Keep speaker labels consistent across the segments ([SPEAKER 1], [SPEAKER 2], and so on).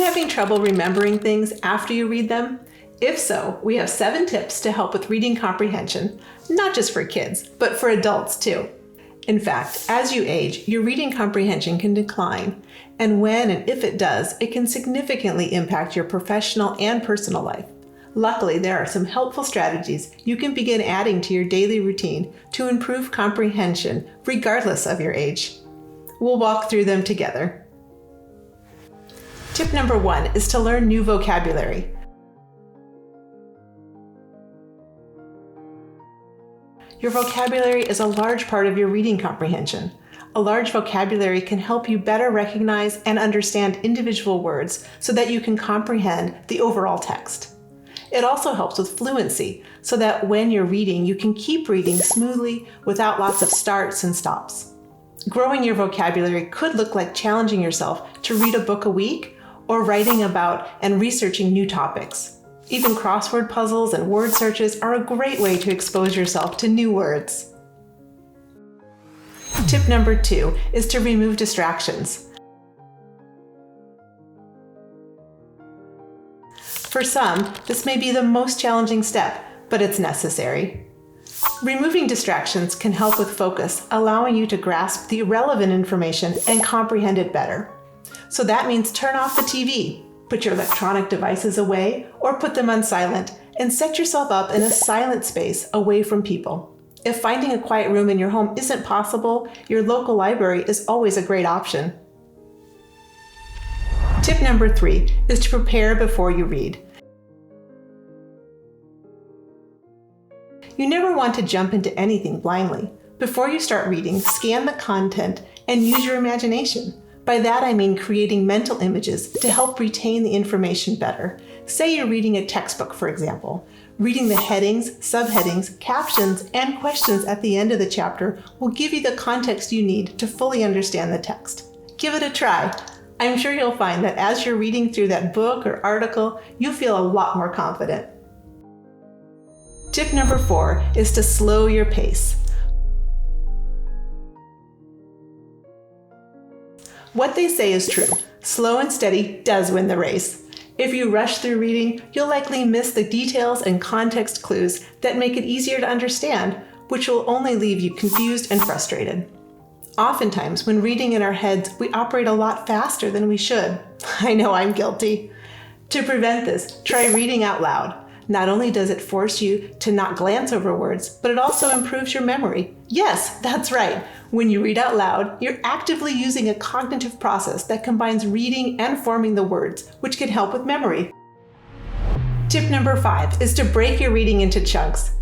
[SPEAKER 1] having trouble remembering things after you read them? If so, we have 7 tips to help with reading comprehension, not just for kids, but for adults too. In fact, as you age, your reading comprehension can decline, and when and if it does, it can significantly impact your professional and personal life. Luckily, there are some helpful strategies you can begin adding to your daily routine to improve comprehension regardless of your age. We'll walk through them together. Tip number 1 is to learn new vocabulary. Your vocabulary is a large part of your reading comprehension. A large vocabulary can help you better recognize and understand individual words so that you can comprehend the overall text. It also helps with fluency so that when you're reading, you can keep reading smoothly without lots of starts and stops. Growing your vocabulary could look like challenging yourself to read a book a week or writing about and researching new topics. Even crossword puzzles and word searches are a great way to expose yourself to new words. Tip number 2 is to remove distractions. For some, this may be the most challenging step, but it's necessary. Removing distractions can help with focus, allowing you to grasp the relevant information and comprehend it better. So that means turn off the TV, put your electronic devices away, or put them on silent, and set yourself up in a silent space away from people. If finding a quiet room in your home isn't possible, your local library is always a great option. Tip number 3 is to prepare before you read. You never want to jump into anything blindly. Before you start reading, scan the content and use your imagination. By that I mean creating mental images to help retain the information better. Say you're reading a textbook, for example. Reading the headings, subheadings, captions, and questions at the end of the chapter will give you the context you need to fully understand the text. Give it a try. I'm sure you'll find that as you're reading through that book or article, you'll feel a lot more confident. Tip number 4 is to slow your pace. What they say is true. Slow and steady does win the race. If you rush through reading, you'll likely miss the details and context clues that make it easier to understand, which will only leave you confused and frustrated. Oftentimes, when reading in our heads, we operate a lot faster than we should. I know I'm guilty. To prevent this, try reading out loud. Not only does it force you to not glance over words, but it also improves your memory. Yes, that's right. When you read out loud, you're actively using a cognitive process that combines reading and forming the words, which can help with memory. Tip number 5 is to break your reading into chunks.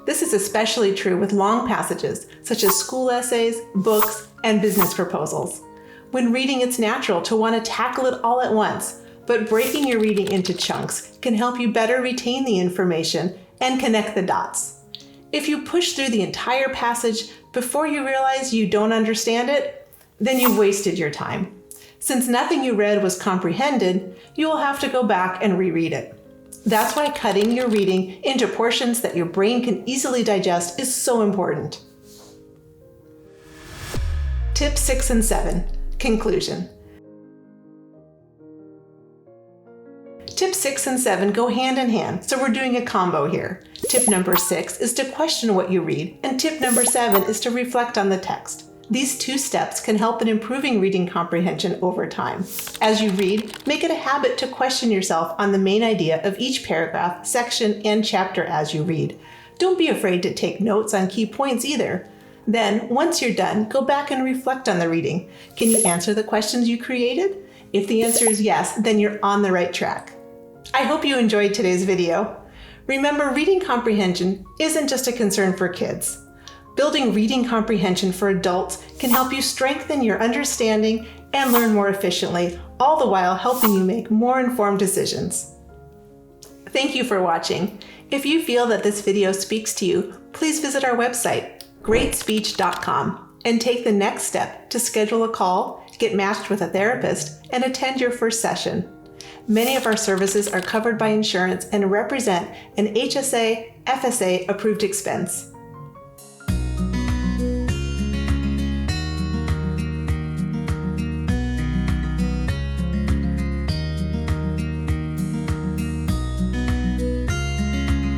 [SPEAKER 1] This is especially true with long passages, such as school essays, books, and business proposals. When reading, it's natural to want to tackle it all at once, but breaking your reading into chunks can help you better retain the information and connect the dots. If you push through the entire passage before you realize you don't understand it, then you've wasted your time. Since nothing you read was comprehended, you will have to go back and reread it. That's why cutting your reading into portions that your brain can easily digest is so important. Tips 6 and 7, conclusion. Tips 6 and 7 go hand in hand, so we're doing a combo here. Tip number 6 is to question what you read, and tip number 7 is to reflect on the text. These 2 steps can help in improving reading comprehension over time. As you read, make it a habit to question yourself on the main idea of each paragraph, section, and chapter as you read. Don't be afraid to take notes on key points either. Then, once you're done, go back and reflect on the reading. Can you answer the questions you created? If the answer is yes, then you're on the right track. I hope you enjoyed today's video. Remember, reading comprehension isn't just a concern for kids. Building reading comprehension for adults can help you strengthen your understanding and learn more efficiently, all the while helping you make more informed decisions. Thank you for watching. If you feel that this video speaks to you, please visit our website, greatspeech.com, and take the next step to schedule a call, get matched with a therapist, and attend your first session. Many of our services are covered by insurance and represent an HSA, FSA approved expense.